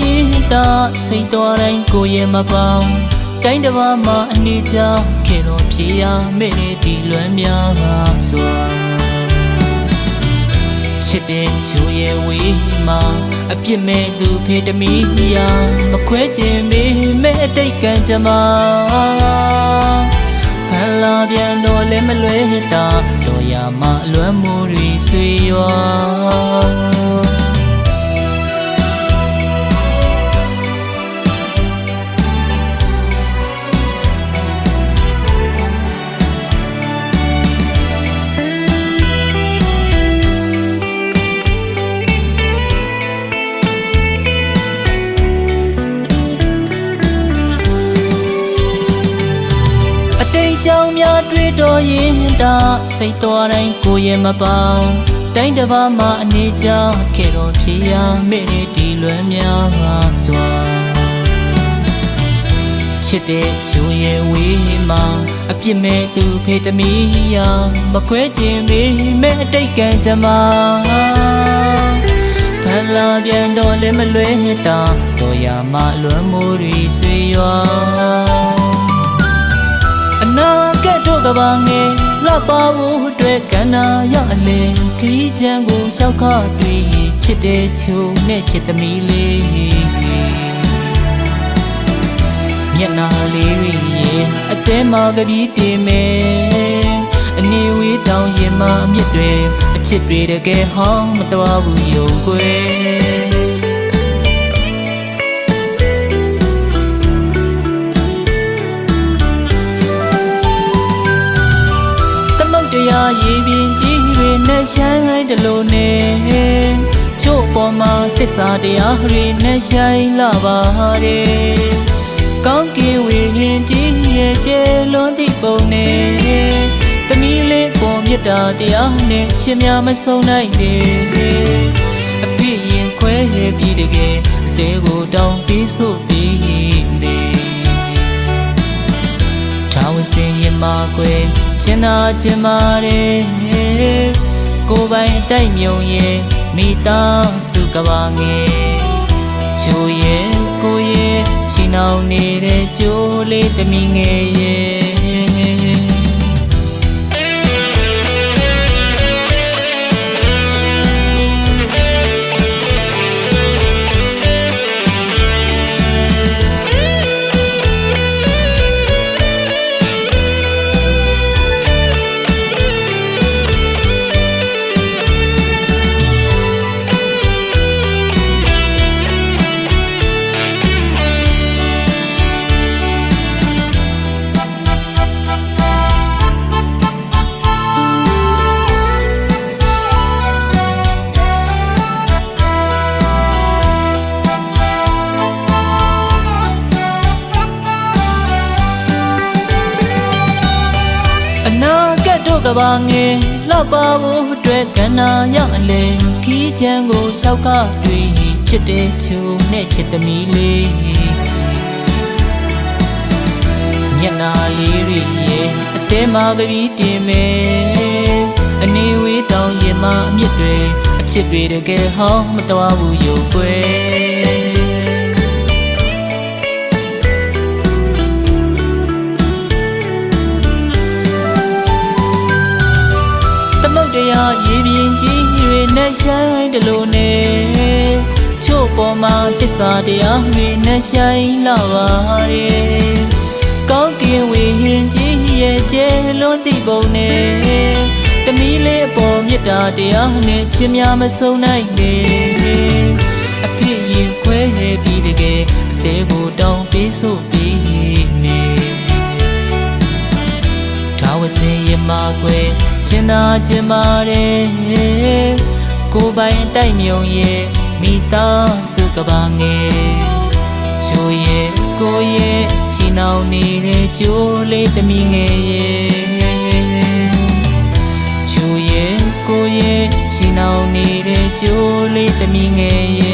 ရင်တာစိတ်တော်တိုင်းကိုရဲ့မပေါင်းတိုင်းတစ်ပါးမှာအနေကြောင့်ခေတော်ဖြေရမေ့ဒီလွမ်းများစွာချစ်တဲ့ချိုရဲ့ဝေးမှာအပြစ်မဲ့သူဖေတမီယာမခွဲခြင်းမေမဲ့အတိတ်ကံကြမှာဖန်လာပြန်တော့လည်းမလွဲတာတော်ရမှာအလွမ်းမိုးတွေဆွေရွာကြောင်များတွေ့တော်ရင်တာစိတ်တော်တိုင်းကိုရဲ့မပေါင်းတိုင်းတစ်ပါးမှာအနေကြောင့်ခေတော်ဖြေရမေ့ဒီလွမ်းများစွာချစ်တဲ့ချိုရဲ့ဝေးမှာအပြစ်မဲ့သူဖေတမီယာမခွဲခြင်းမေမဲ့အတိတ်ကံကြမှာဖန်လာပြန်တော့လည်းမလွဲတာတော်ရမှာလွမ်းမိုးတွေဆွေရွာအနာကဲ့တို့ကဘာငယ်လှပဖို့အတွက်ကန္နာရအလေခီးချမ်းကိုလျှောက်ခတွေ့ချစ်တဲ့ချိုနဲ့ချစ်သမီးလေးမျက်နာလေးရဲ့အတဲမှာကပီးတင်မယ်အနေဝေးတောင်ရင်မှာအမြစ်တွေအချစ်တွေတကယ်ဟောင်းမတော်ဘူးယုံကွယ်တရားရည်ပင်ကြီးတွေနဲ့ရှိုင်းလိုက်တလို့နေချို့ပေါ်မှာသစ္စာတရားတွေနဲ့ရှိုင်းလာပါတယ်ကောင်းကင်ဝေဟင်ကြီးရဲ့ကျဲလွန်သည့်ပုံနဲ့သမီးလေးပေါ်မြတ်တာတရားနဲ့ချစ်များမဆုံးနိုင်နဲ့အဖေရင်ခွဲရပြီးတကယ်အသေးကိုတောင်းပြီးဆိုပြီးနေထာဝစင်ရင်မာကွယ်ချင်နာချင်ပါတယ်ကိုယ်ပိုင်တိုက်မြုံရဲ့မိသားစုကဘာငယ်ချိုရဲ့ကိုရဲ့ချီနှောင်နေတဲ့ကြိုးလေးသမီးငယ်ရဲ့ကဘာငယ်လှပဖို့အတွက်ကန္နာရအလေခီးချမ်းကိုလျှောက်ခတွေ့ချစ်တဲ့ချိုနဲ့ချစ်သမီးလေးမျက်နာလေးရဲ့အတဲမှာကပီးတင်မယ်အနေဝေးတောင်ရင်မှာအမြစ်တွေအချစ်တွေတကယ်ဟောင်းမတော်ဘူးယုံကွယ်တရားရည်ပင်ကြီးတွေနဲ့ရှိုင်းတလို့နေချို့ပေါ်မှာသစ္စာတရားတွေနဲ့ရှိုင်းလာပါတယ်ကောင်းကင်ဝေဟင်ကြီးရဲ့ကျဲလွန်သည့်ပုံနဲ့သမီးလေးအပေါ်မြတ်တာတရားနဲ့ချစ်များမဆုံးနိုင်နဲ့အဖေရင်ခွဲပြီးတကယ်အသေးကိုတောင်းပေးဆိုပြီးနေထာဝစင်ရမကွယ်ချင်နာချင်ပါတယ်ကိုယ်ပိုင်တိုက်မြုံရဲ့မိသားစုကဘာငယ်ချိုရဲ့ကိုရဲ့ချီနှောင်နေတဲ့ကြိုးလေးသမီးငယ်ရဲ့ချိုရဲ့ကိုရဲ့ချီနှောင်နေတဲ့ကြိုးလေးသမီးငယ်ရဲ့